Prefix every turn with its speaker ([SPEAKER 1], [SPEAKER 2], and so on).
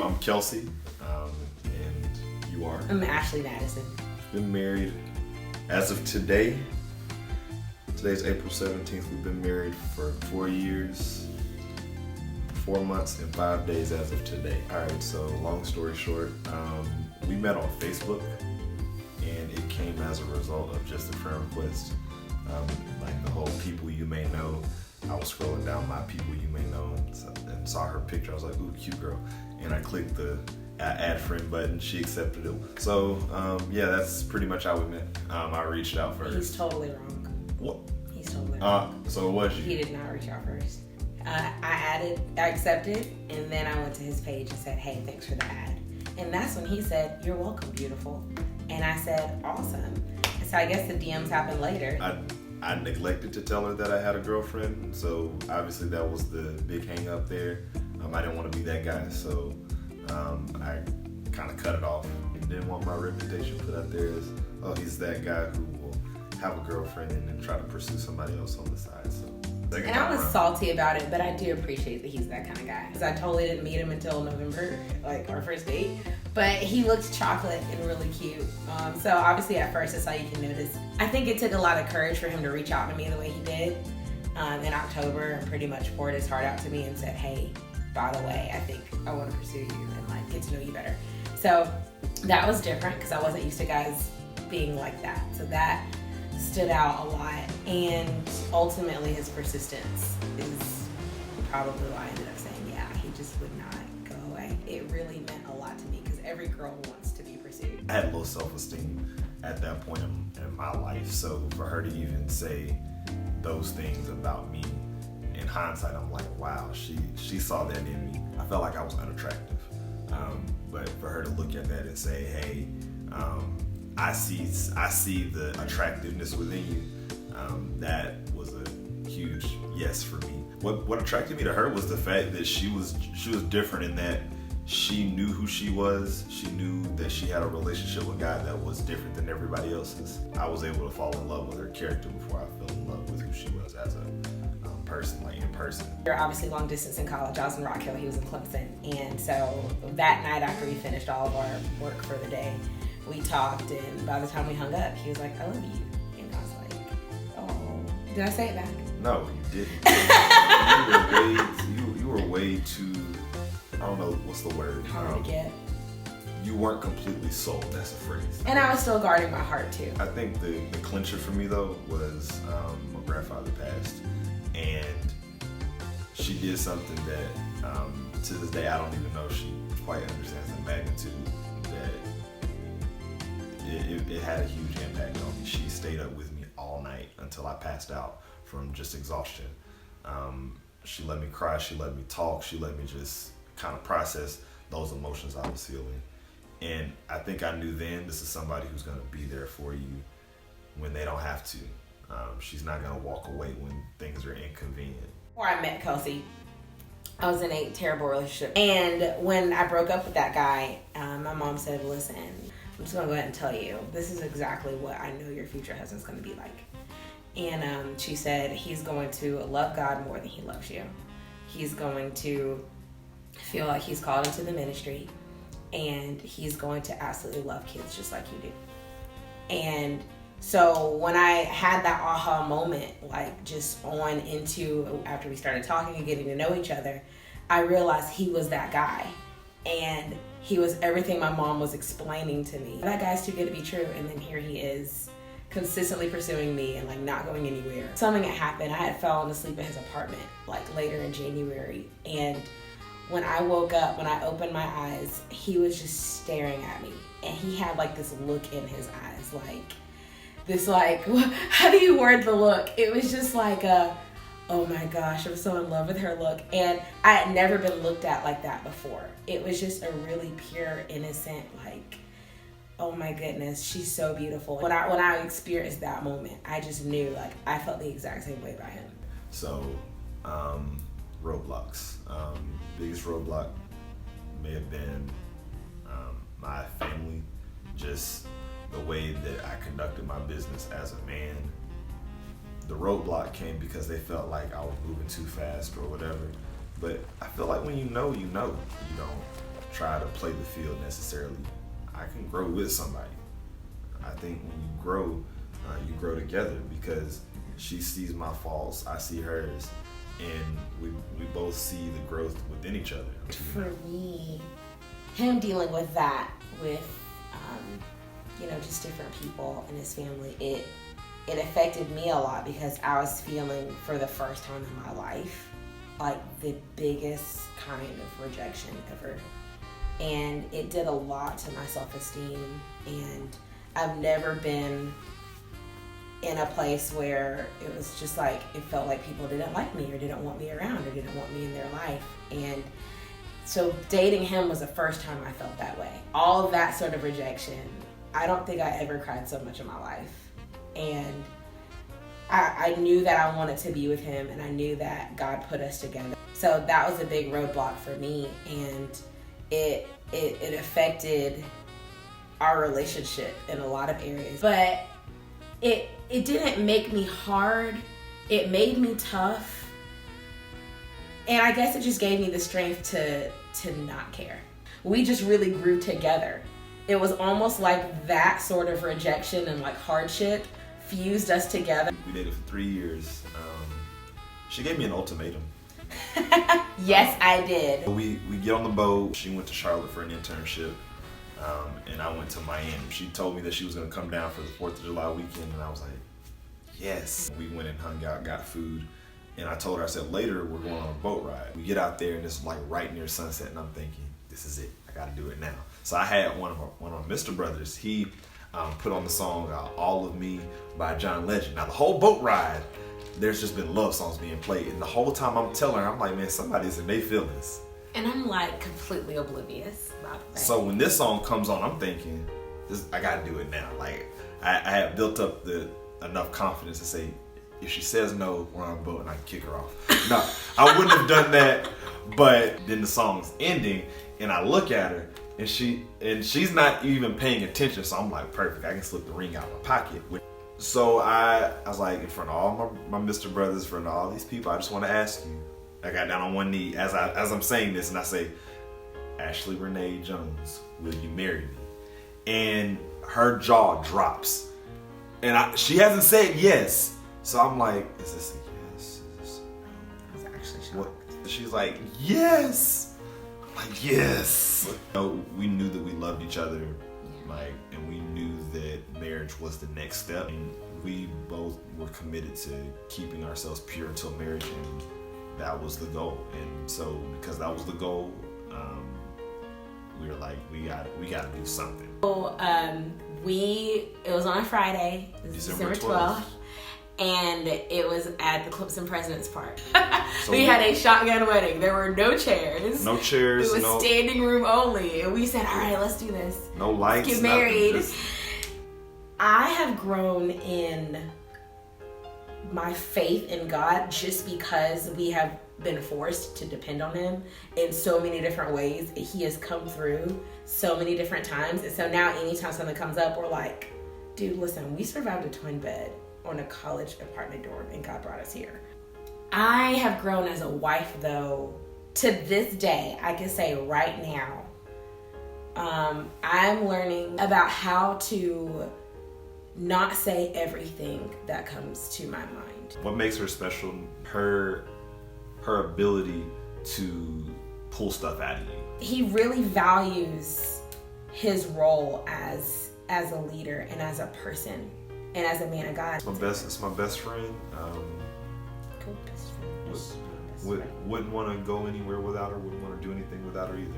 [SPEAKER 1] I'm Kelsey, and you are?
[SPEAKER 2] I'm Ashley Mattison.
[SPEAKER 1] Been married as of today. Today's April 17th. We've been married for 4 years, 4 months, and 5 days as of today. All right, so long story short, we met on Facebook, and it came as a result of just a friend request. Like the whole people you may know. I was scrolling down my people you may know and saw her picture. I was like, ooh, cute girl. And I clicked the add friend button. She accepted it. So, yeah, that's pretty much how we met. I reached out first.
[SPEAKER 2] He's totally wrong.
[SPEAKER 1] What?
[SPEAKER 2] He's totally wrong.
[SPEAKER 1] So it was you?
[SPEAKER 2] He did not reach out first. I accepted, and then I went to his page and said, hey, thanks for the ad. And that's when he said, you're welcome, beautiful. And I said, awesome. So I guess the DMs happened later.
[SPEAKER 1] I neglected to tell her that I had a girlfriend, so obviously that was the big hang up there. I didn't want to be that guy, so I kind of cut it off. Didn't want my reputation put out there as, oh, he's that guy who will have a girlfriend and then try to pursue somebody else on the side. So.
[SPEAKER 2] And I was salty about it, but I do appreciate that he's that kind of guy. Because I totally didn't meet him until November, like our first date. But he looked chocolate and really cute. So obviously at first that's all you can notice. I think it took a lot of courage for him to reach out to me the way he did in October and pretty much poured his heart out to me and said, hey, by the way, I think I want to pursue you and like get to know you better. So that was different because I wasn't used to guys being like that. So that stood out a lot, and ultimately his persistence is probably why I ended up saying yeah. He just would not go away. It really meant a lot to me because every girl wants to be pursued.
[SPEAKER 1] I had low self-esteem at that point in my life, so for her to even say those things about me, in hindsight, I'm like, wow, she saw that in me. I felt like I was unattractive, but for her to look at that and say, hey, I see the attractiveness within you. That was a huge yes for me. What attracted me to her was the fact that she was different in that she knew who she was. She knew that she had a relationship with God that was different than everybody else's. I was able to fall in love with her character before I fell in love with who she was as a person, like in person.
[SPEAKER 2] We were obviously long distance in college. I was in Rock Hill, he was in Clemson. And so that night after we finished all of our work for the day, we talked, and by the time we hung up, he was like, I love you. And I was like, oh, did I say it back?
[SPEAKER 1] No, you didn't. You were way too, I don't know, what's the word?
[SPEAKER 2] Hard to get.
[SPEAKER 1] You weren't completely sold, that's a phrase.
[SPEAKER 2] And I was still guarding my heart too.
[SPEAKER 1] I think the clincher for me though was my grandfather passed, and she did something that to this day I don't even know if she quite understands the magnitude that it had a huge impact on me. She stayed up with me all night until I passed out from just exhaustion. She let me cry, she let me talk, she let me just kind of process those emotions I was feeling. And I think I knew then this is somebody who's going to be there for you when they don't have to. She's not going to walk away when things are inconvenient.
[SPEAKER 2] Before I met Kelsey, I was in a terrible relationship. And when I broke up with that guy, my mom said, listen, I'm just going to go ahead and tell you, this is exactly what I know your future husband's going to be like. And she said, he's going to love God more than he loves you. He's going to feel like he's called into the ministry, and he's going to absolutely love kids just like you do. And so when I had that aha moment, like just on into after we started talking and getting to know each other, I realized he was that guy. And he was everything my mom was explaining to me. That guy's too good to be true. And then here he is consistently pursuing me and like not going anywhere. Something had happened. I had fallen asleep in his apartment like later in January. And when I woke up, when I opened my eyes, he was just staring at me. And he had like this look in his eyes, like this, like, how do you word the look? It was just like a, oh my gosh, I'm so in love with her look. And I had never been looked at like that before. It was just a really pure, innocent, like, oh my goodness, she's so beautiful. When I experienced that moment, I just knew, like, I felt the exact same way about him.
[SPEAKER 1] So, roadblocks. Biggest roadblock may have been my family, just the way that I conducted my business as a man. The roadblock came because they felt like I was moving too fast or whatever. But I feel like when you know, you don't try to play the field necessarily. I can grow with somebody. I think when you grow together, because she sees my faults, I see hers, and we both see the growth within each other.
[SPEAKER 2] For me, him dealing with that, with just different people in his family, it affected me a lot because I was feeling for the first time in my life like the biggest kind of rejection ever. And it did a lot to my self-esteem, and I've never been in a place where it was just like, it felt like people didn't like me or didn't want me around or didn't want me in their life. And so dating him was the first time I felt that way. All of that sort of rejection, I don't think I ever cried so much in my life. And I knew that I wanted to be with him, and I knew that God put us together. So that was a big roadblock for me, and it affected our relationship in a lot of areas. But it didn't make me hard. It made me tough. And I guess it just gave me the strength to not care. We just really grew together. It was almost like that sort of rejection and like hardship fused us together.
[SPEAKER 1] We dated for 3 years. She gave me an ultimatum.
[SPEAKER 2] Yes, I did.
[SPEAKER 1] We get on the boat. She went to Charlotte for an internship, and I went to Miami. She told me that she was going to come down for the 4th of July weekend, and I was like, yes. We went and hung out, got food, and I told her, I said, later we're going on a boat ride. We get out there, and it's like right near sunset, and I'm thinking, this is it. I got to do it now. So I had one of my Mr. Brothers. He put on the song All of Me by John Legend. Now the whole boat ride, there's just been love songs being played, and the whole time I'm telling her, I'm like, man, somebody's in their feelings.
[SPEAKER 2] And I'm like completely oblivious about that.
[SPEAKER 1] So when this song comes on, I'm thinking, I gotta do it now. Like I have built up enough confidence to say, if she says no, we're on a boat and I can kick her off. No, I wouldn't have done that. But then the song's ending, and I look at her, and she's not even paying attention. So I'm like, perfect. I can slip the ring out of my pocket. So I was like, in front of all my Mr. Brothers, in front of all these people, I just want to ask you. I got down on one knee as I'm saying this, and I say, Ashley Renee Jones, will you marry me? And her jaw drops, and she hasn't said yes. So I'm like, is this a yes? Is this a no?
[SPEAKER 2] I was actually shocked.
[SPEAKER 1] What? She's like, yes. I'm like, yes. We knew that we loved each other, and we knew that marriage was the next step. And we both were committed to keeping ourselves pure until marriage, and that was the goal. And so, because that was the goal, we were like, we gotta do something.
[SPEAKER 2] So, it was on a Friday, December 12th. And it was at the Clemson President's Park. So we had a shotgun wedding. There were no chairs.
[SPEAKER 1] No chairs.
[SPEAKER 2] It was standing room only. And we said, all right, let's do this.
[SPEAKER 1] No lights.
[SPEAKER 2] Let's get married. I have grown in my faith in God just because we have been forced to depend on Him in so many different ways. He has come through so many different times. And so now anytime something comes up, we're like, dude, listen, we survived a twin bed on a college apartment dorm, and God brought us here. I have grown as a wife, though. To this day, I can say right now, I'm learning about how to not say everything that comes to my mind.
[SPEAKER 1] What makes her special? Her ability to pull stuff out of you.
[SPEAKER 2] He really values his role as a leader and as a person. And as a man of God.
[SPEAKER 1] It's my best friend.
[SPEAKER 2] Cool best friend.
[SPEAKER 1] Wouldn't want to go anywhere without her. Wouldn't want to do anything without her either.